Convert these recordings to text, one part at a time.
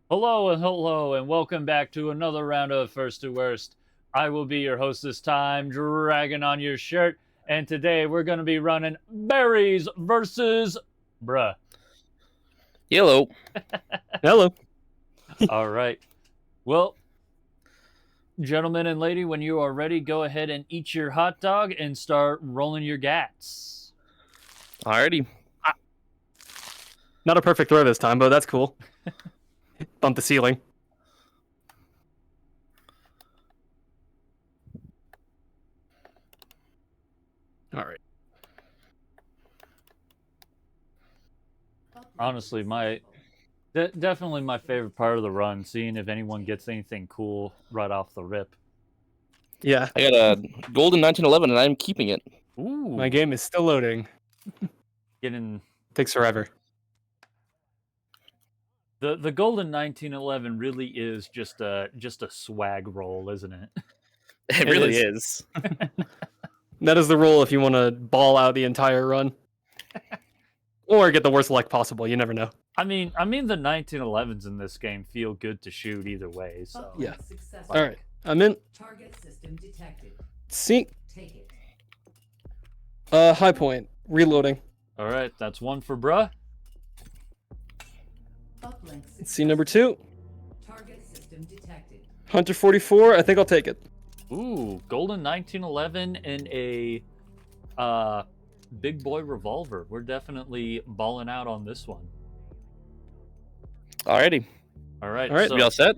Hello, and welcome back to another round of First to Worst. I will be your host this time, Dragon on your shirt, and today we're going to be running berries versus bruh. Hello. Hello. All right. Well, gentlemen and lady, when you are ready, go ahead and eat your hot dog and start rolling your gats. Alrighty. Not a perfect throw this time, but that's cool. Bump the ceiling. All right. Honestly, definitely my favorite part of the run, seeing if anyone gets anything cool right off the rip. Yeah, I got a golden 1911 and I'm keeping it. Ooh, my game is still loading. getting Takes forever. the golden 1911 really is just a swag roll, isn't it? It really is. That is the rule if you want to ball out the entire run. Or get the worst luck possible. You never know. I mean the 1911s in this game feel good to shoot either way. So Yeah. All right. I'm in. Target system detected. Sink. Take it. High point. Reloading. all right, that's one for bruh. Uplink See number 2. Target system detected. Hunter 44. I think I'll take it. Ooh, golden 1911 and a big boy revolver. We're definitely balling out on this one. Alrighty. All right. All right. So, We all set?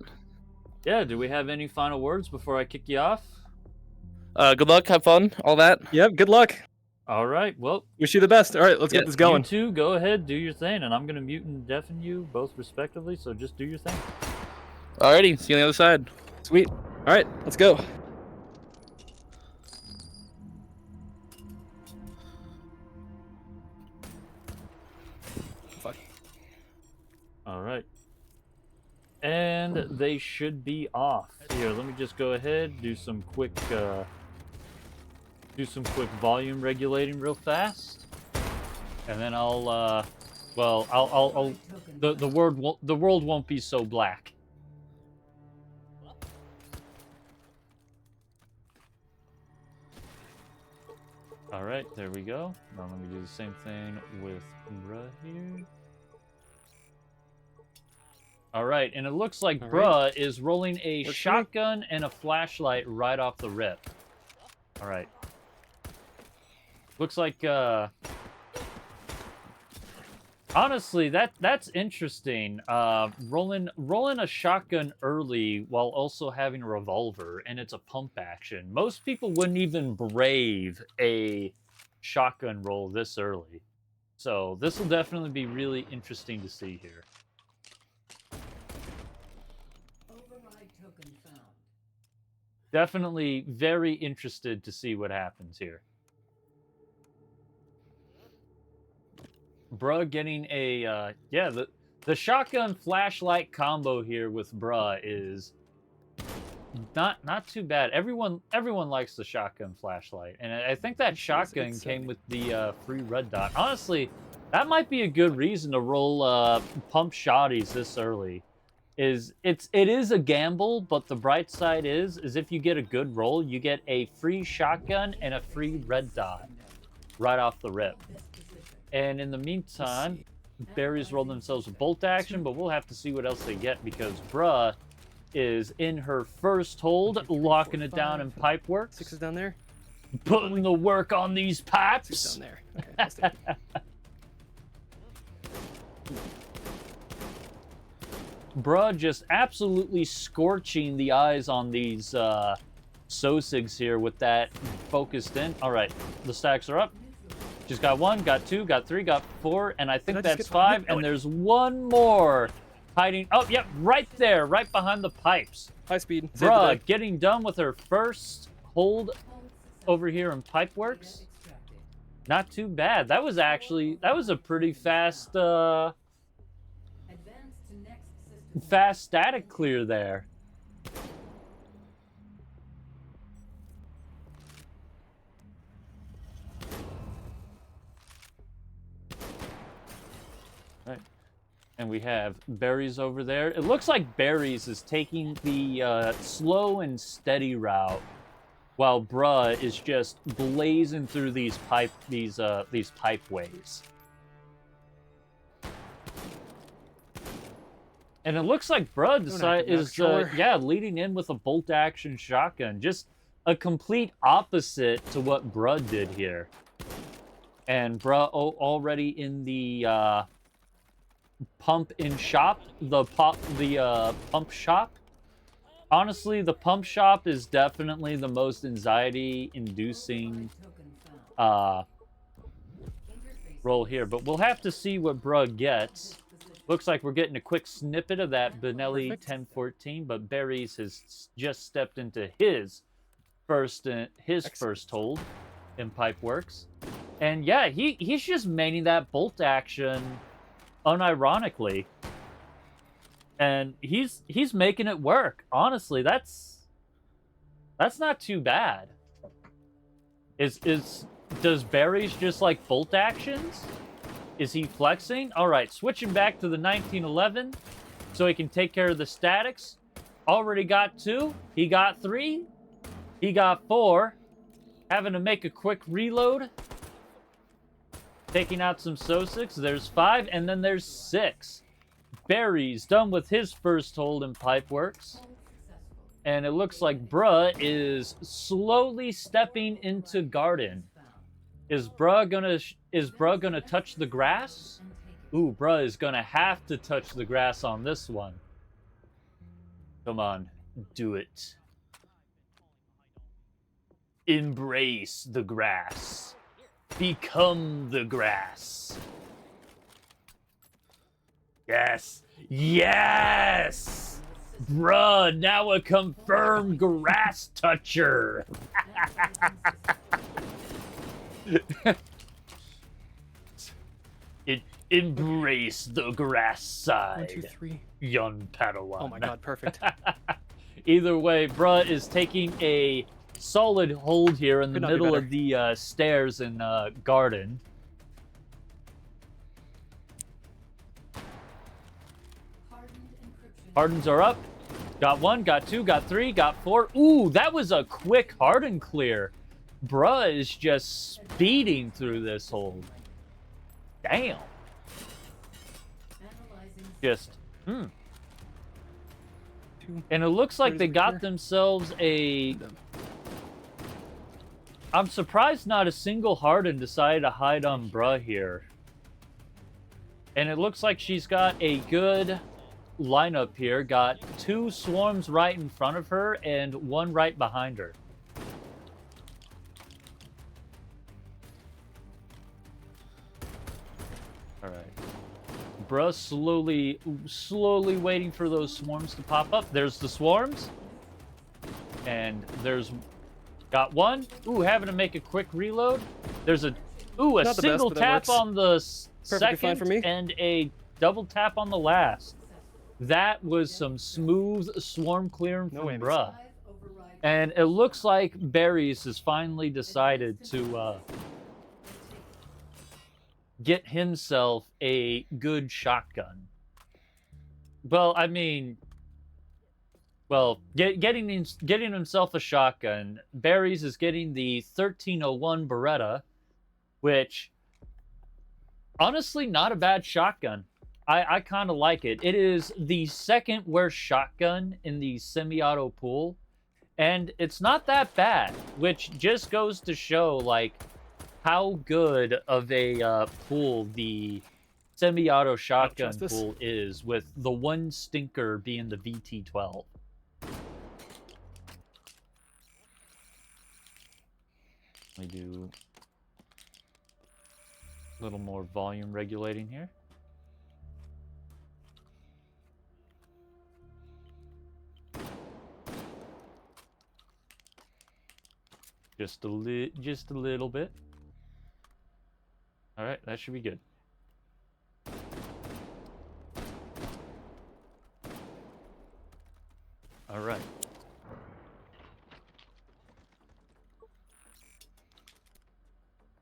yeah, do we have any final words before I kick you off? Good luck, have fun, all that. Yep. Good luck. All right. Well, Wish you the best. All right. Let's Yeah, get this going. you two go ahead, do your thing, and I'm gonna mute and deafen you both respectively. So just do your thing. Alrighty, see you on the other side. Sweet. All right. Let's go. Fuck. All right. And they should be off. Here, let me just go ahead, do some quick volume regulating real fast. And then I'll the world won't be so black. All right, there we go. Now let me do the same thing with bruh here. All right, and it looks like All bruh right. is rolling a Works for me. shotgun and a flashlight right off the rip. All right. Looks like honestly, that's interesting. Rolling a shotgun early while also having a revolver, and it's a pump action. Most people wouldn't even brave a shotgun roll this early. So this will definitely be really interesting to see here. Override token found. Definitely very interested to see what happens here. Bruh getting a the shotgun flashlight combo here with bruh is not too bad. Everyone likes the shotgun flashlight, and I think that shotgun it's came with the free red dot. Honestly, that might be a good reason to roll pump shotties this early. It is a gamble, but the bright side is if you get a good roll, you get a free shotgun and a free red dot right off the rip. And in the meantime, Berries rolled themselves a bolt action, but we'll have to see what else they get because bruh is in her first hold, locking it down in pipe work. 6 is down there. Putting the work on these 6 pipes. down there. Okay. Let's take it. Bruh just absolutely scorching the eyes on these Sosigs here with that focused in. All right, the stacks are up. Just got 1, got 2, got 3, got 4, and I think Did I just that's get 5, Oh, and there's one more hiding. Oh, yep, right there, right behind the pipes. High speed. Save the Bruh, day. getting done with her first hold over here in Pipeworks. Not too bad. That was a pretty fast Advance to next system. fast static clear there. Right. And we have Berries over there. It looks like Berries is taking the slow and steady route, while Bruh is just blazing through these pipeways. And it looks like Bruh is leading in with a bolt action shotgun, just a complete opposite to what Bruh did here. And Bruh already in the pump shop. Honestly, the pump shop is definitely the most anxiety-inducing roll here. But we'll have to see what Bruh gets. Looks like we're getting a quick snippet of that Benelli 1014, but Berries has just stepped into his first hold in Pipeworks. And yeah, he's just maining that bolt action unironically. And he's making it work. Honestly, that's not too bad. Does Berries just like bolt actions? Is he flexing? All right, switching back to the 1911 so he can take care of the statics. Already got 2. He got 3. He got 4. Having to make a quick reload. Taking out some Sosics. There's 5, and then there's 6. Berries done with his first hold in Pipeworks. And it looks like Bruh is slowly stepping into Garden. Is Bruh gonna touch the grass? Ooh, Bruh is gonna have to touch the grass on this one. Come on, do it. Embrace the grass. Become the grass. Yes. Yes! Bruh, now a confirmed grass toucher. Embrace the grass side. 1, 2, 3. Young Padawan. Oh my god, perfect. Either way, Bruh is taking a solid hold here in the middle of the stairs in Garden. Hardens are up. Got 1, got 2, got 3, got 4. Ooh, that was a quick Harden clear. Bruh is just speeding through this hold. Damn. Just, And it looks like they got themselves a... I'm surprised not a single Harden decided to hide on Bruh here. And it looks like she's got a good lineup here. Got 2 swarms right in front of her and 1 right behind her. All right. Bruh slowly waiting for those swarms to pop up. There's the swarms. And there's... Got 1. Ooh, having to make a quick reload. There's a single tap on the second and a double tap on the last. That was some smooth swarm clearing from Bruh. And it looks like Berries has finally decided to get himself a good shotgun. Well, I mean... Well, getting himself a shotgun, Berries is getting the 1301 Beretta, which, honestly, not a bad shotgun. I kind of like it. It is the second worst shotgun in the semi-auto pool, and it's not that bad, which just goes to show, like, how good of a pool the semi-auto shotgun pool is, with the one stinker being the VT12. Let me do a little more volume regulating here. Just a little bit. All right, that should be good. All right.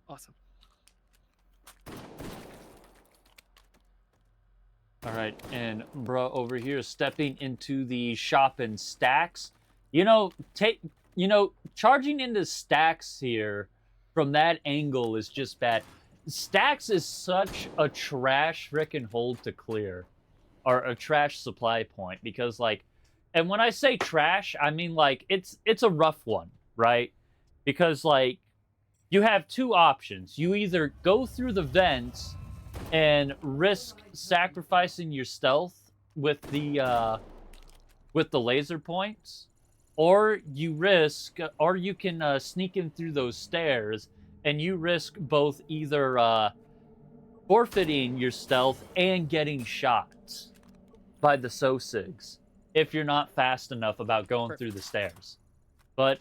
Awesome. All right, and bruh over here stepping into the shop and stacks. You know, charging into stacks here from that angle is just bad. Stacks is such a trash frickin' hold to clear, or a trash supply point, because like, and when I say trash, I mean like it's a rough one, right? Because like you have two options. You either go through the vents and risk sacrificing your stealth with the laser points, or you can sneak in through those stairs, and you risk both either forfeiting your stealth and getting shot by the Sosigs if you're not fast enough about going through the stairs. But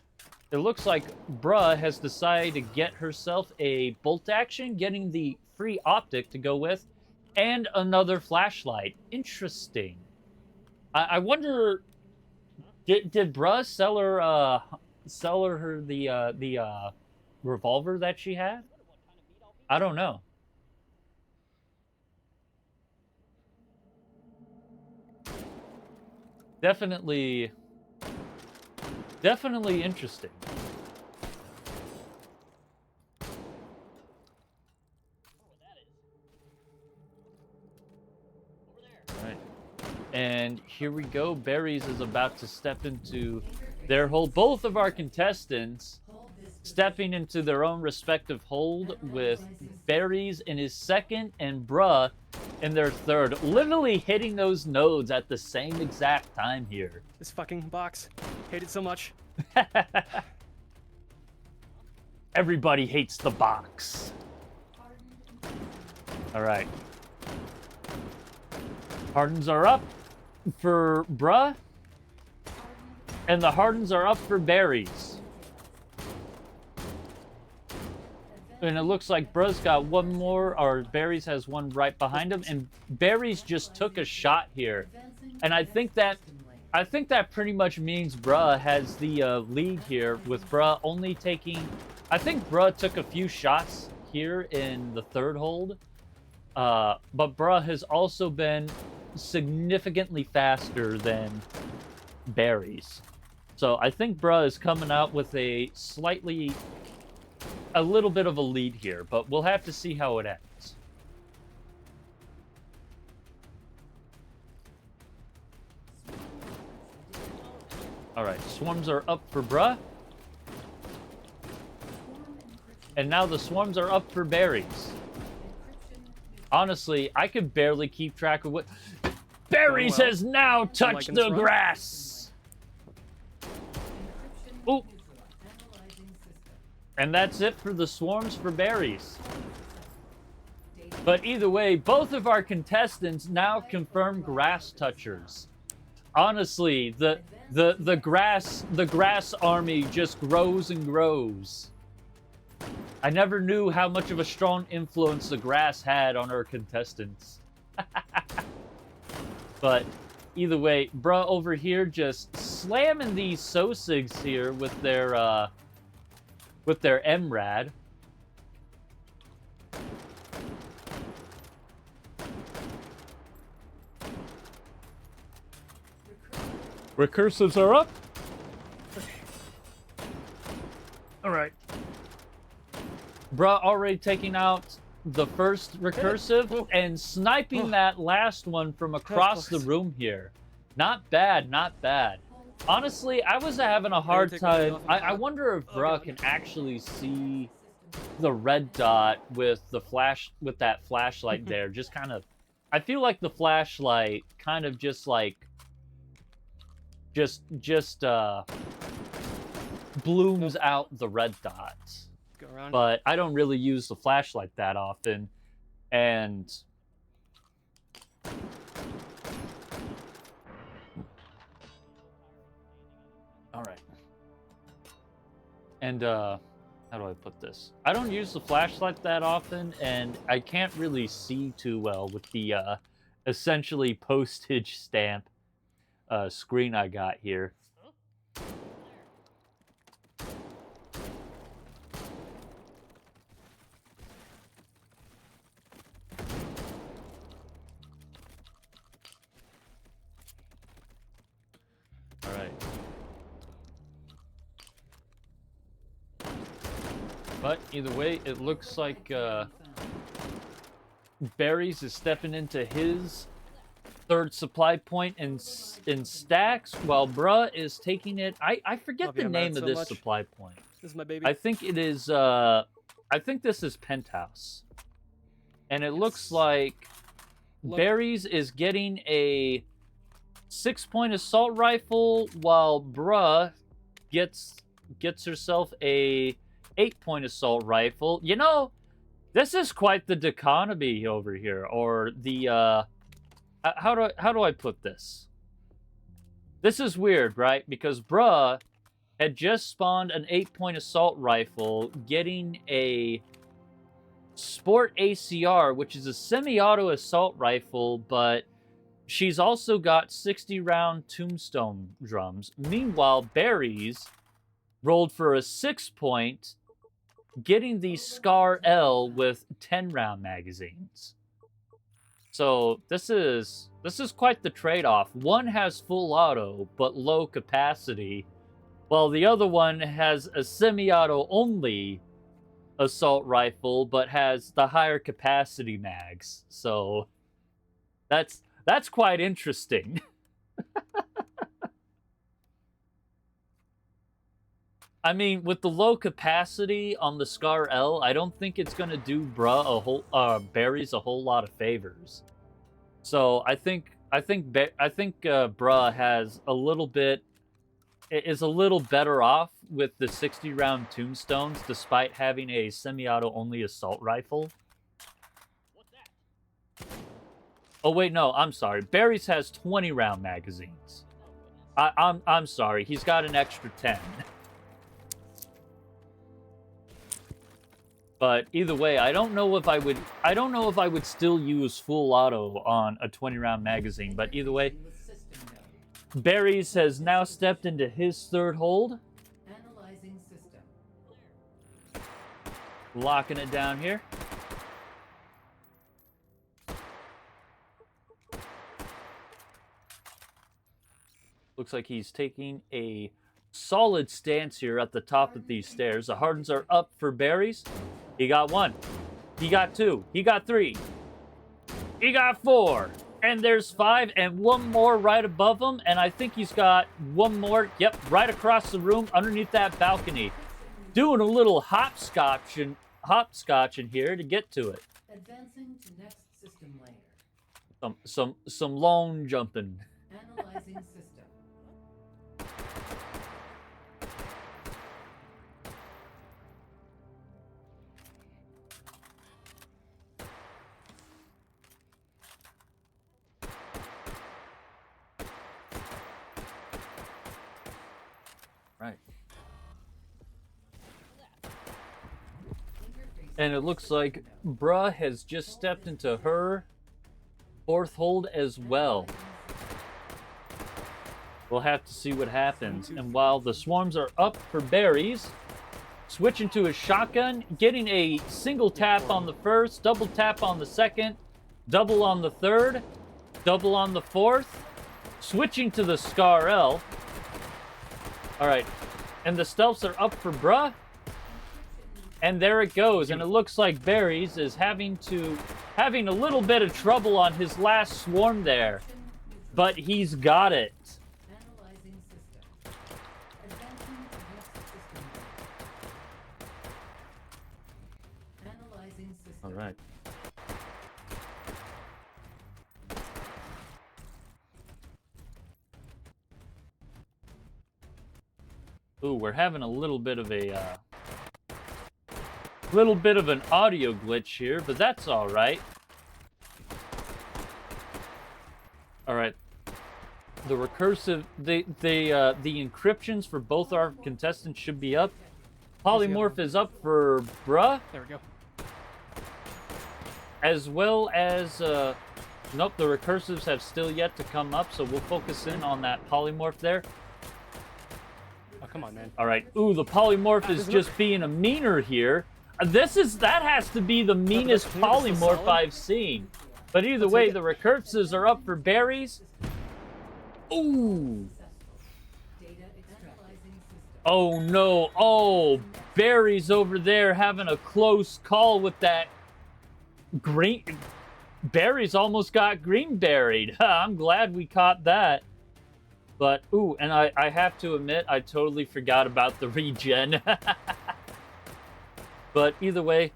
it looks like Bruh has decided to get herself a bolt action, getting the free optic to go with, and another flashlight. Interesting. I wonder, did Bruh sell her the revolver that she had? I don't know. Definitely interesting. Right. And here we go. Berries is about to step into their hold. Both of our contestants stepping into their own respective hold, with Berries in his second and Bruh in their third. Literally hitting those nodes at the same exact time here. This fucking box. Hate it so much. Everybody hates the box. All right. Hardens are up for Bruh, and the Hardens are up for Berries. And it looks like Bruh's got one more, or Berries has one right behind him, and Berries just took a shot here. And I think that pretty much means Bruh has the lead here, with Bruh only taking... I think Bruh took a few shots here in the third hold, but Bruh has also been significantly faster than Berries. So I think Bruh is coming out with a little bit of a lead here, but we'll have to see how it ends. All right, swarms are up for Bruh. And now the swarms are up for Berries. Honestly, I could barely keep track of what... Berries has now touched the grass! Ooh. And that's it for the swarms for Berries. But either way, both of our contestants now confirm grass touchers. Honestly, the grass army just grows and grows. I never knew how much of a strong influence the grass had on our contestants. But either way, Bruh over here just slamming these Sosigs here with their MRAD. Recursives are up. All right. Bruh already taking out the first recursive and sniping that last one from across the room here. Not bad, not bad. Honestly, I was having a hard time. I wonder if Bruh can actually see the red dot with that flashlight there. Just kind of, I feel like the flashlight kind of just like, blooms out the red dots. But I don't really use the flashlight that often, and all right. And how do I put this? I don't use the flashlight that often, and I can't really see too well with the essentially postage stamp screen I got here. But either way, it looks like Berries is stepping into his third supply point in stacks, while Bruh is taking it. I forget Love the you, man, name of so this much. supply point. This is my baby. I think it is. I think this is Penthouse, and it looks like Berries is getting a 6-point assault rifle, while Bruh gets herself a 8-point assault rifle. You know, this is quite the dichotomy over here, or the how do I put this? This is weird, right? Because Bruh had just spawned an 8-point assault rifle, getting a Sport ACR, which is a semi-auto assault rifle, but she's also got 60-round tombstone drums. Meanwhile, Berries rolled for a 6-point, getting the Scar L with 10-round magazines. So this is quite the trade-off. One has full auto but low capacity, while the other one has a semi-auto only assault rifle but has the higher capacity mags. So that's quite interesting. I mean, with the low capacity on the Scar L, I don't think it's gonna do Berries a whole lot of favors. So I think Bruh has a little bit is a little better off with the 60-round tombstones, despite having a semi-auto only assault rifle. Oh wait, no, I'm sorry. Berries has 20-round magazines. I'm sorry. He's got an extra 10. But either way, I don't know if I would still use full auto on a 20-round magazine. But either way, Berries has now stepped into his third hold. Analyzing system. Locking it down here. Looks like he's taking a solid stance here at the top of these stairs. The hardens are up for Berries. He got 1. He got 2. He got 3. He got 4. And there's 5 and 1 more right above him. And I think he's got 1 more. Yep, right across the room underneath that balcony. Doing a little hopscotching here to get to it. Advancing to next system layer. Some lone jumping. Analyzing system. Right. And it looks like Bruh has just stepped into her 4th hold as well. We'll have to see what happens. And while the swarms are up for Berries, switching to his shotgun, getting a single tap on the first, double tap on the second, double on the third, double on the fourth, switching to the Scar L. All right, and the stealths are up for Bruh. And there it goes, and it looks like Berries is having a little bit of trouble on his last swarm there. But he's got it. Analyzing system. Advancing to next system layer. Analyzing system. All right. Ooh, we're having a little bit of an audio glitch here, but that's all right. All right. The recursive, the encryptions for both our contestants should be up. Polymorph is up for Bruh, There we go. as well as nope, the recursives have still yet to come up, so we'll focus in on that polymorph there. Oh, come on, man. All right. Ooh, the polymorph is just being a meaner here. That has to be the meanest polymorph I've seen. But either way, the recursives are up for Berries. Ooh. Data analyzing system. Oh no! Oh, Barry's over there having a close call with that green. Barry's almost got green buried. I'm glad we caught that. But ooh, and I have to admit, I totally forgot about the regen. But either way.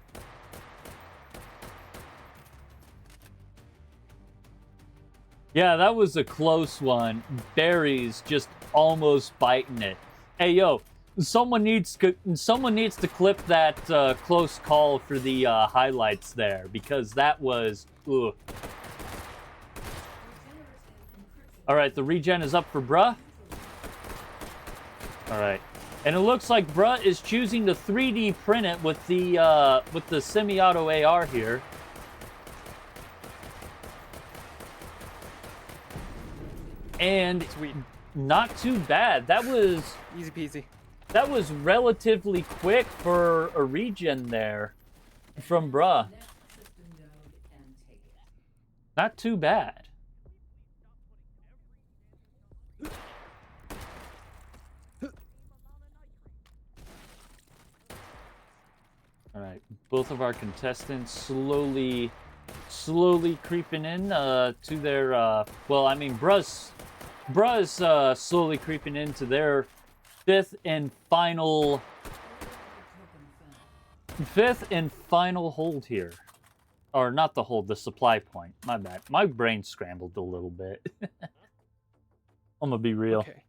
Yeah, that was a close one. Barry's just almost biting it. Hey, yo, someone needs to clip that close call for the highlights there, because that was ugh. All right, the regen is up for Bruh. All right, and it looks like Bruh is choosing to 3D print it with the semi-auto AR here. And Sweet. Not too bad. That was Easy peasy. That was relatively quick for a regen there from Bruh. Next system node and take it. Not too bad. All right, both of our contestants slowly creeping in to their well, I mean, Bruh's slowly creeping into their fifth and final hold here. Or not the hold, the supply point. My bad. My brain scrambled a little bit. I'm gonna be real. Okay.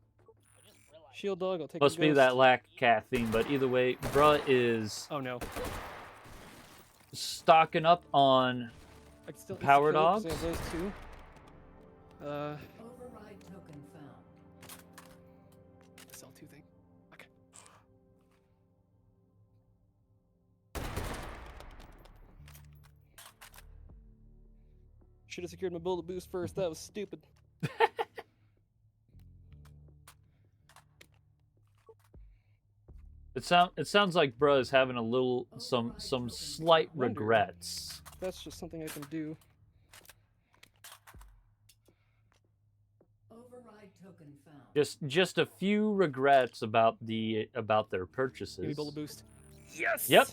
Shield dog, I'll take Must a be ghost. that lack of caffeine, but either way, Bruh is Oh no. stocking up on I can still eat Power the kills, dogs? I have those two. Override token found. Sell two things. Okay. Should have secured my bullet boost first. That was stupid. It sounds like Bruh is having a little some slight Wonder. regrets. That's just something I can do. Override token found. Just a few regrets about their Give me purchases. bullet boost. Yes. Yep.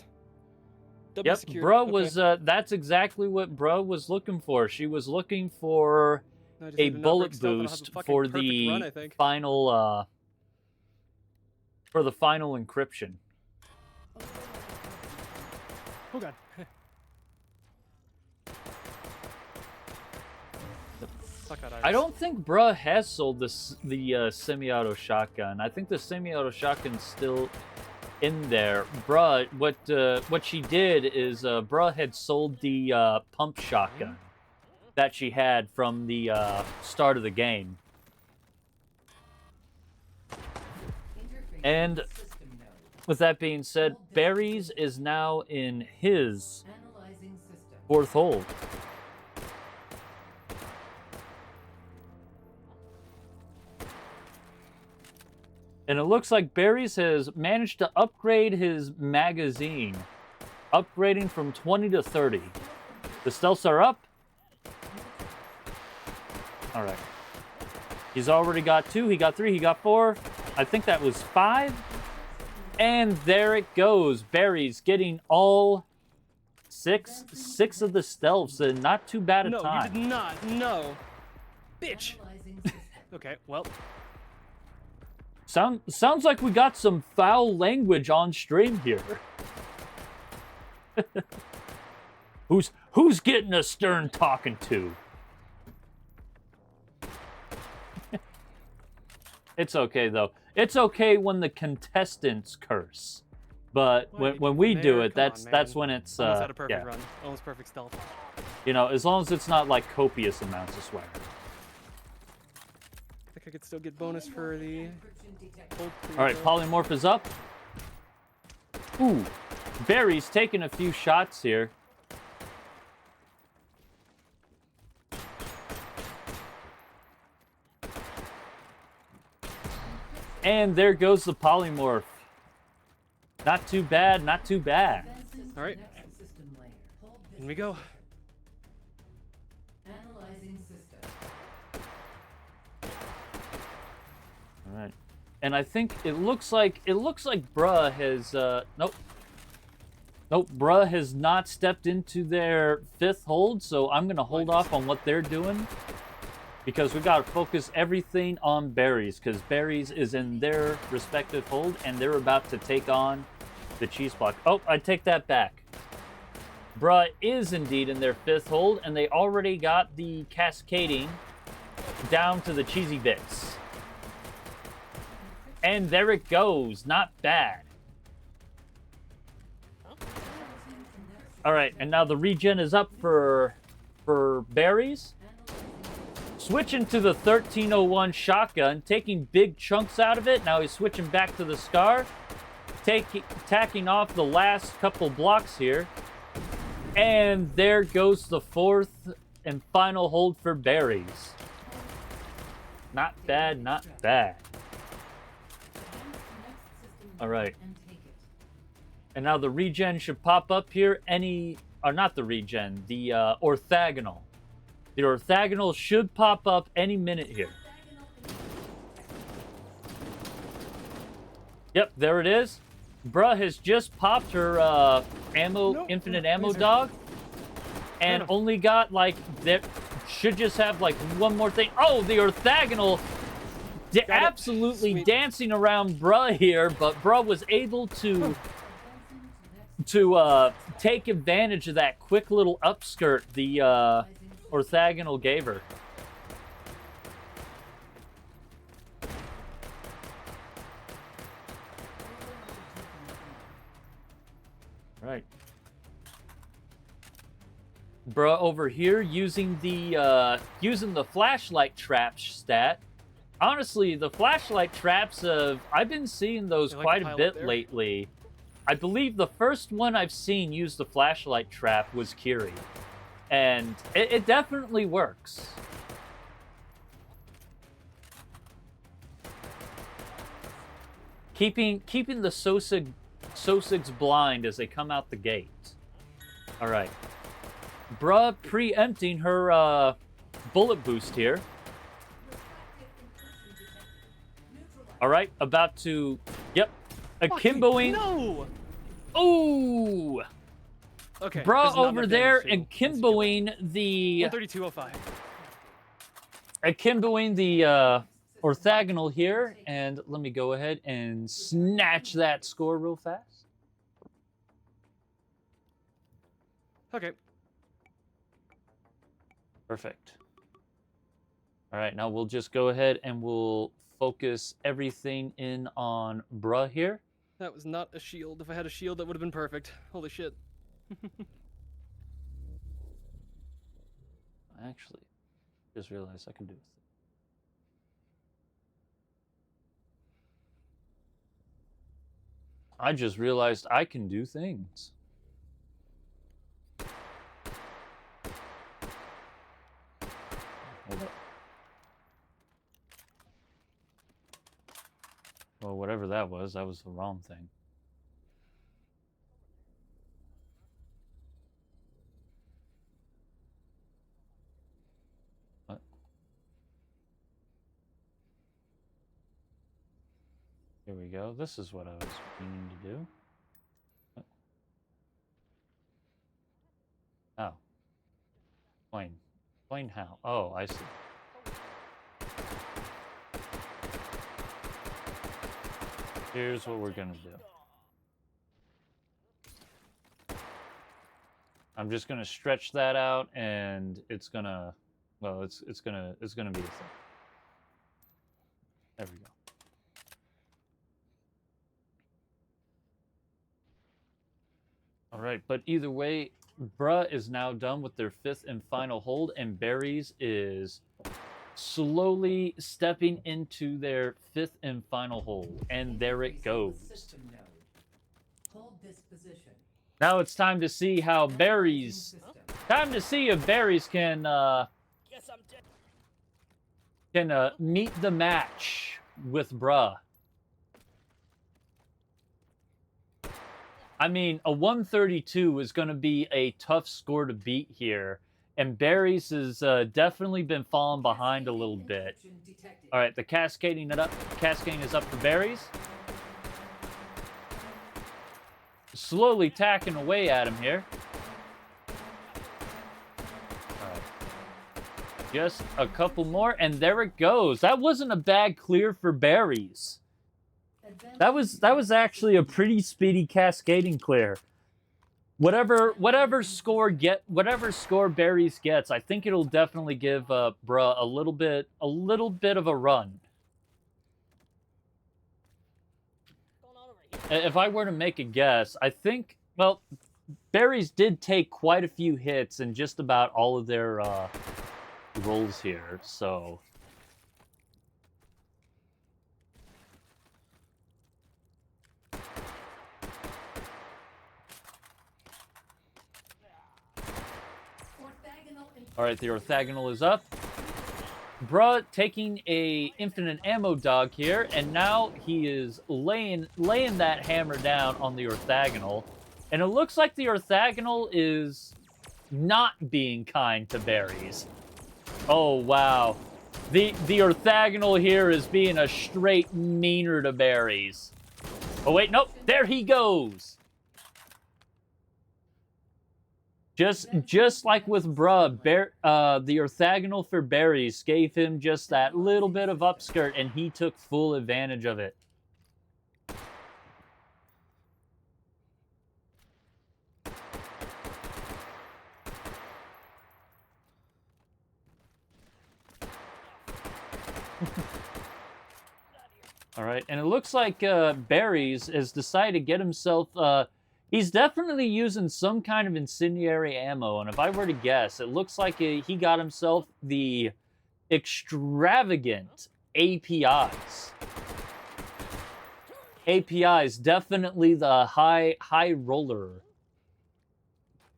W Yep, secured. Bruh Okay. was that's exactly what Bruh was looking for. She was looking for Now I just a need to not bullet break stealth and I'll have boost a fucking for perfect the run, I think. final encryption. Oh god. Fuck that, I Iris. don't think Bruh has sold the semi-auto shotgun. I think the semi-auto shotgun's still in there. Bruh, what she did is Bruh had sold the pump shotgun that she had from the start of the game. Interface And system node. with that being said, Barry's is now in his Analyzing system. fourth hold. And it looks like Barry's has managed to upgrade his magazine, upgrading from 20 to 30. The stealths are up. All right. He's already got 2, he got 3, he got 4. I think that was 5. And there it goes. Barry's getting all 6 of the stealths, and not too bad a No, time. you did not. No. Bitch. Analyzing system. Okay, well. Sounds like we got some foul language on stream here. Who's getting a stern talking to? It's okay though. It's okay when the contestants curse, but Why when you we doing do there? it, Come that's on, when man. it's Almost had a perfect yeah. run. Almost perfect stealth. You know, as long as it's not like copious amounts of swear. I think I could still get bonus for the Encryption detected. hold. All right, polymorph is up. Ooh, Barry's taking a few shots here. And there goes the polymorph. Not too bad, not too bad. Advancing All right. next system layer. Hold this. In we go. Analyzing system. All right. And I think it looks like Bruh has nope. Nope, Bruh has not stepped into their 5th hold, so I'm gonna hold off on what they're doing. Because we gotta focus everything on Berries, because Berries is in their respective hold, and they're about to take on the cheese block. Oh, I take that back. Bruh is indeed in their 5th hold, and they already got the cascading down to the cheesy bits. And there it goes. Not bad. All right, and now the regen is up for Berries. Switching to the 1301 shotgun, taking big chunks out of it. Now he's switching back to the Scar, tacking off the last couple blocks here. And there goes the 4th and final hold for Berries. Not bad, not bad. All right. And now the regen should pop up here not the regen, the orthogonal. The orthogonal should pop up any minute here. Yep, there it is. Bruh has just popped her infinite ammo dog. And only got should just have one more thing. Oh, the orthogonal absolutely dancing around Bruh here, but Bruh was able to take advantage of that quick little upskirt the orthogonal gave her. Right. Bruh over here using the flashlight trap stat. Honestly, the flashlight traps I've been seeing those quite a bit lately. I believe the first one I've seen use the flashlight trap was Kiri. And it definitely works. Keeping the Sosigs blind as they come out the gate. All right. Bruh preempting her bullet boost here. All right, about to, yep, akimboing. No! Ooh! Okay. Bruh over there akimboing the 132.05. Akimboing the orthogonal here, and let me go ahead and snatch that score real fast. Okay. Perfect. All right, now we'll just go ahead and we'll focus everything in on Bruh here. That was not a shield. If I had a shield, that would have been perfect. Holy shit. I actually just realized I can do this. I just realized I can do things. Hold up. Well, whatever that was the wrong thing. What? Here we go. This is what I was meaning to do. What? Oh. Explain how. Oh, I see. Here's what we're gonna do. I'm just gonna stretch that out, and it's gonna, well, it's gonna be a thing. There we go. All right, but either way, Bruh is now done with their 5th and final hold, and Berries is slowly stepping into their 5th and final hold, and there it goes. Hold this position. Now it's time to see how Berries, time to see if Berries can meet the match with Bruh. I mean, a 132 is going to be a tough score to beat here. and Berries has definitely been falling behind a little bit. All right, the cascading is up for Berries. Slowly tacking away at him here. All right. Just a couple more, and there it goes. That wasn't a bad clear for Berries. That was actually a pretty speedy cascading clear. Whatever score Berries gets, I think it'll definitely give Bruh a little bit of a run. If I were to make a guess, I think, well, Berries did take quite a few hits in just about all of their rolls here, so. All right, the orthogonal is up. Bruh taking a infinite ammo dog here, and now he is laying that hammer down on the orthogonal. And it looks like the orthogonal is not being kind to Berries. Oh, wow. The orthogonal here is being a straight meaner to Berries. Oh, wait, nope. There he goes. Just like with Bruh, the orthogonal for Berries gave him just that little bit of upskirt, and he took full advantage of it. All right, and it looks like Berries has decided to get himself... he's definitely using some kind of incendiary ammo, and if I were to guess, it looks like he got himself the extravagant APIs. APIs, definitely the high roller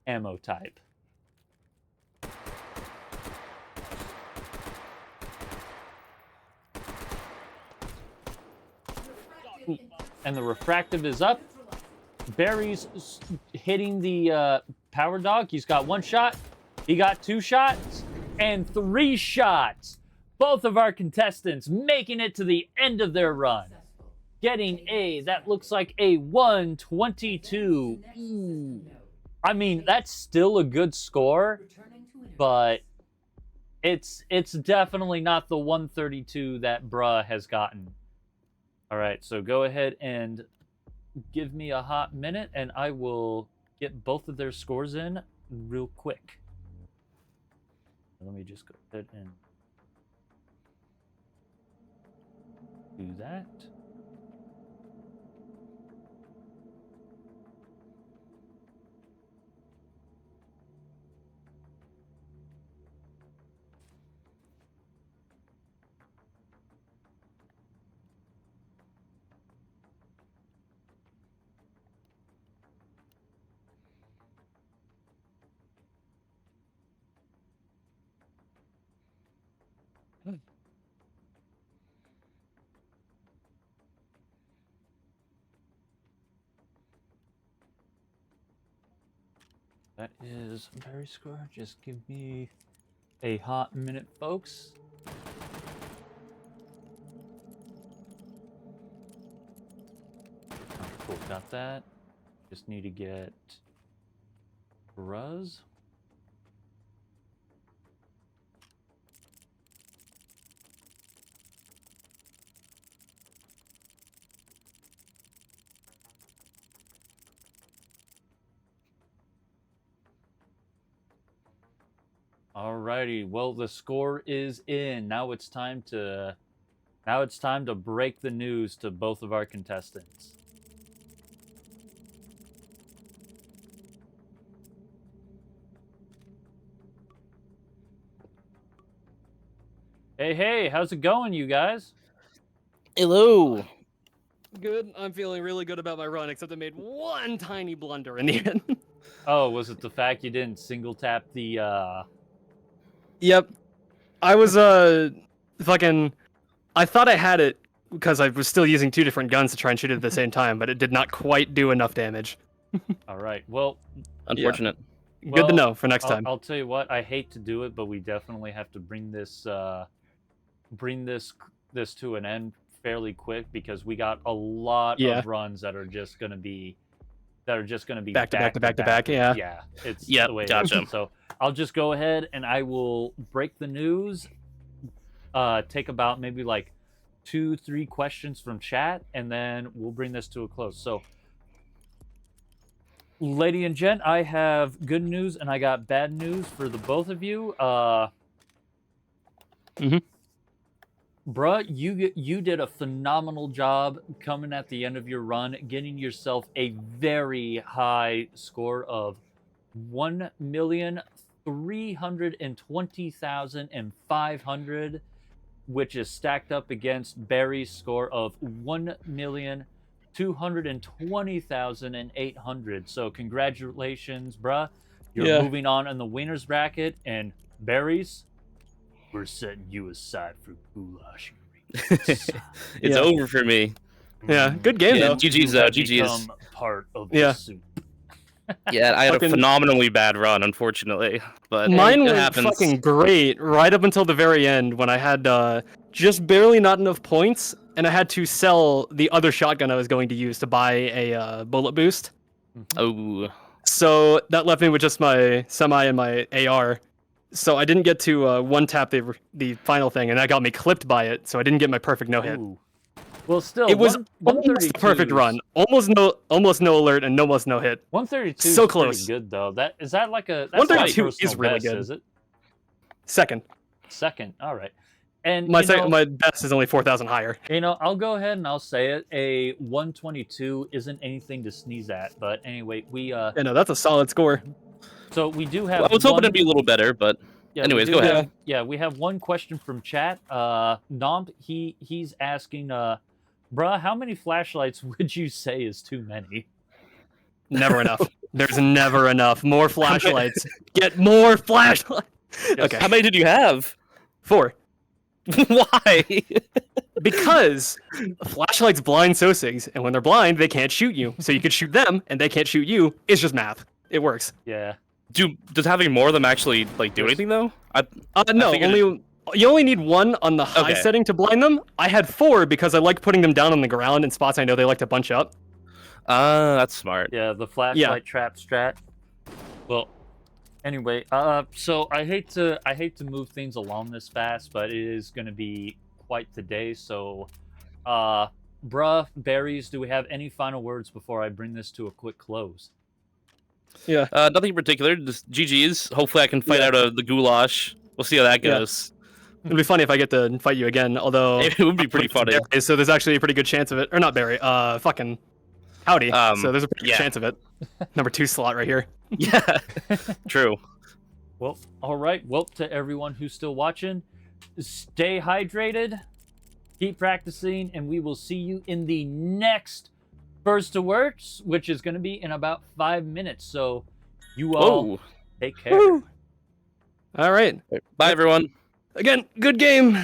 ammo type. And the refractive is up. Berries hitting the power dog. He's got one shot. He got two shots. And three shots. Both of our contestants making it to the end of their run. Getting that looks like a 122. Ooh. I mean, that's still a good score, but it's definitely not the 132 that Bruh has gotten. All right, so go ahead and give me a hot minute, and I will get both of their scores in real quick. Let me just go ahead and do that. That is very score. Just give me a hot minute, folks. Cool, got that. Just need to get Ruz. Alrighty, well, the score is in. Now it's time to break the news to both of our contestants. Hey, how's it going, you guys? Hello. Good. I'm feeling really good about my run, except I made one tiny blunder in the end. Oh, was it the fact you didn't single tap the Yep. I was fucking I thought I had it because I was still using two different guns to try and shoot it at the same time, but it did not quite do enough damage. All right. Well, Unfortunate. Good Well, to know for next I'll, time. I'll tell you what. I hate to do it, but we definitely have to bring this to an end fairly quick because we got a lot Yeah. of runs that are just gonna be Back to back to back to back, yeah. Yeah, it's Yep, the way it gotcha. is. So I'll just go ahead and I will break the news. Take about maybe like 2-3 questions from chat, and then we'll bring this to a close. So, lady and gent, I have good news and I got bad news for the both of you. Bruh, you did a phenomenal job coming at the end of your run, getting yourself a very high score of 1,320,500, which is stacked up against Barry's score of 1,220,800. So congratulations, bruh. You're Yeah. moving on in the winners bracket, and Barry's, we're setting you aside for goulash. It's Yeah. over for me. Yeah, good game Yeah, though. GG's, You have GG's. become part of Yeah. the soup. Yeah, I had Fucking- a phenomenally bad run, unfortunately. But Mine it was happens. fucking great right up until the very end when I had just barely not enough points, and I had to sell the other shotgun I was going to use to buy a bullet boost. Oh, So that left me with just my semi and my AR. So I didn't get to one tap the final thing, and that got me clipped by it. So I didn't get my perfect no hit. Ooh. Well, still, It was almost 132 the perfect run. Almost no alert and almost no hit. 132 So is pretty close. good though. That's like a that's 132 not a personal is really best, good. is it? Second, Second, all right. And my you know, my best is only 4,000 higher. I'll go ahead and I'll say it. A 122 isn't anything to sneeze at. But anyway, we Yeah, no, that's a solid score. so we do have. I was hoping one, it'd be a little better, but yeah, we anyways, do go ahead. have- Yeah, we have one question from chat. Nomp, he's asking, bruh, how many flashlights would you say is too many? Never enough. There's never enough. More flashlights. Get more flashlights. Okay, How many did you have? 4. Why? Because flashlights blind Sosigs, and when they're blind, they can't shoot you. So you could shoot them, and they can't shoot you. It's just math. It works. Yeah. Does having more of them actually like do anything though? No, figured you only need 1 on the high Okay. setting to blind them. I had 4 because I like putting them down on the ground in spots I know they like to bunch up. That's smart. Yeah, the flashlight trap strat. Well, anyway, so I hate to move things along this fast, but it is going to be quite the day. So, bruh, Berries, do we have any final words before I bring this to a quick close? Yeah. Nothing in particular. Just GG's. Hopefully, I can fight out of the goulash. We'll see how that Yeah. goes. It'd be funny if I get to fight you again, although It would be pretty funny. Barry, so there's actually a pretty good chance of it. Or not Barry, fucking Howdy. So there's a pretty good yeah. chance of it. Number 2 slot right here. Yeah, true. Well, all right. Well, to everyone who's still watching, stay hydrated, keep practicing, and we will see you in the next First to Works, which is going to be in about 5 minutes. So you all Whoa. take care. Woo. All right. Bye, everyone. Again, good game.